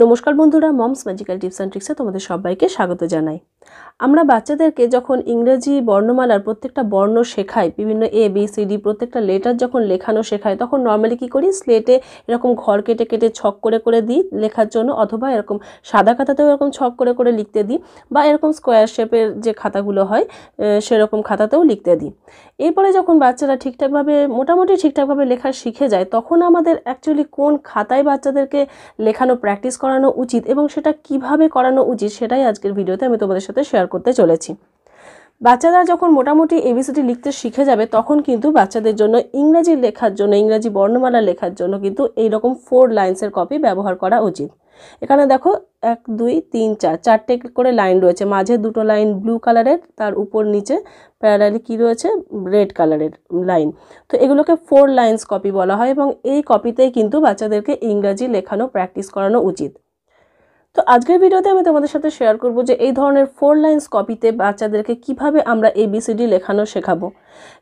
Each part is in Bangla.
নমস্কার বন্ধুরা, মমস ম্যাজিক্যাল টিপস অ্যান্ড ট্রিক্সে তোমাদের সবাইকে স্বাগত জানাই। আমরা বাচ্চাদেরকে যখন ইংরেজি বর্ণমালার প্রত্যেকটা বর্ণ শেখাই, বিভিন্ন এ বি সি ডি প্রত্যেকটা লেটার যখন লেখানো শেখাই, তখন নর্মালি কী করি, স্লেটে এরকম ঘর কেটে কেটে ছক করে দিই লেখার জন্য, অথবা এরকম সাদা খাতাতেও এরকম ছক করে লিখতে দিই, বা এরকম স্কোয়ার শেপের যে খাতাগুলো হয় সেরকম খাতাতেও লিখতে দিই। এরপরে যখন বাচ্চারা মোটামুটি ঠিকঠাকভাবে লেখা শিখে যায়, তখন আমাদের অ্যাকচুয়ালি কোন খাতায় বাচ্চাদেরকে লেখানো প্র্যাকটিস করানো উচিত এবং সেটা কিভাবে করানো উচিত, সেটাই আজকের ভিডিওতে আমি তোমাদের সাথে শেয়ার করতে চলেছি। বাচ্চারা যখন মোটামুটি এবিসিডি লিখতে শিখে যাবে, তখন কিন্তু বাচ্চাদের জন্য ইংরেজি লেখার জন্য, ইংরেজি বর্ণমালা লেখার জন্য কিন্তু এইরকম 4 লাইন্সের কপি ব্যবহার করা উচিত। এখানে দেখো 1 2 3 4 চারটে করে লাইন রয়েছে, মাঝে দুটো লাইন ব্লু কালারের, তার উপর নিচে প্যারালালি কি রয়েছে, রেড কালারের লাইন। তো এগুলোকে 4 লাইন্স কপি বলা হয় এবং এই কপিতেই কিন্তু বাচ্চাদেরকে ইংরেজি লেখানো প্র্যাকটিস করানো উচিত। তো আজকের ভিডিওতে আমি তোমাদের সাথে শেয়ার করব যে এই ধরনের 4 লাইন্স কপিতে বাচ্চাদেরকে কিভাবে আমরা এবিসিডি লেখানো শেখাবো।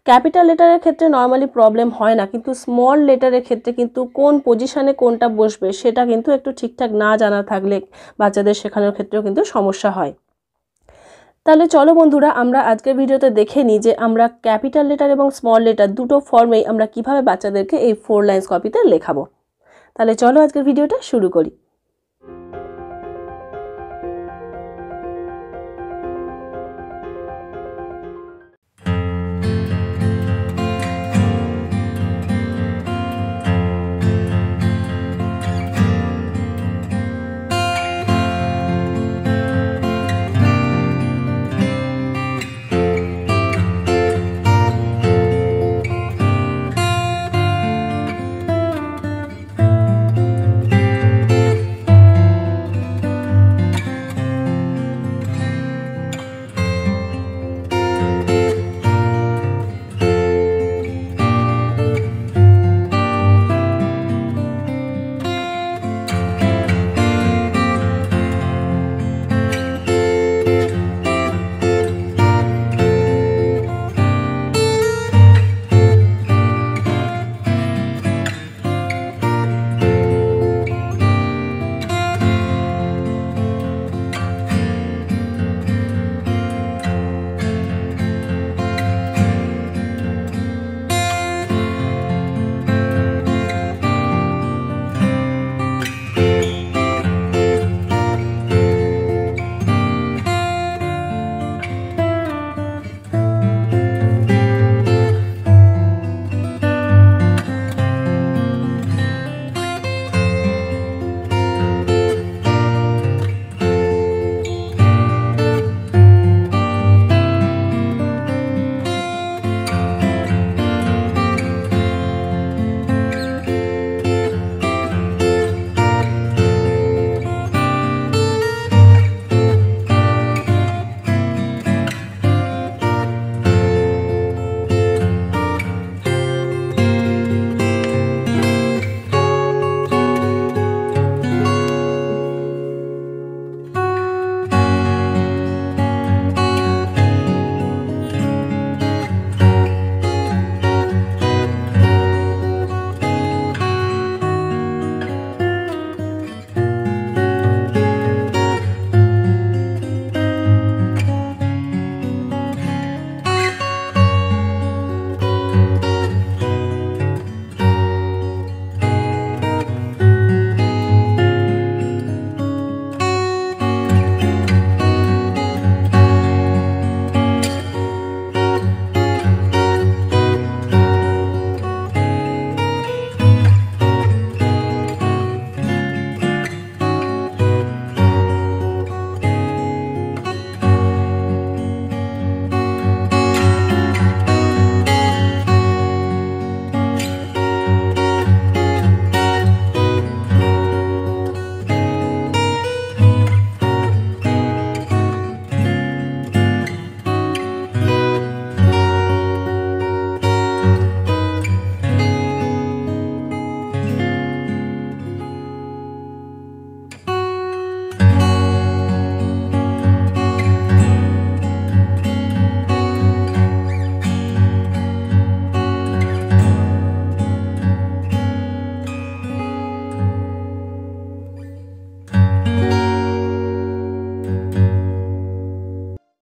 ক্যাপিটাল লেটারের ক্ষেত্রে নর্মালি প্রবলেম হয় না, কিন্তু স্মল লেটারের ক্ষেত্রে কিন্তু কোন পজিশনে কোনটা বসবে সেটা কিন্তু একটু ঠিকঠাক না জানা থাকলে বাচ্চাদের শেখানোর ক্ষেত্রেও কিন্তু সমস্যা হয়। তাহলে চলো বন্ধুরা, আমরা আজকের ভিডিওতে দেখে নিই যে আমরা ক্যাপিটাল লেটার এবং স্মল লেটার দুটো ফর্মেই আমরা কিভাবে বাচ্চাদেরকে এই 4 লাইন্স কপিতে লেখাবো। তাহলে চলো আজকের ভিডিওটা শুরু করি।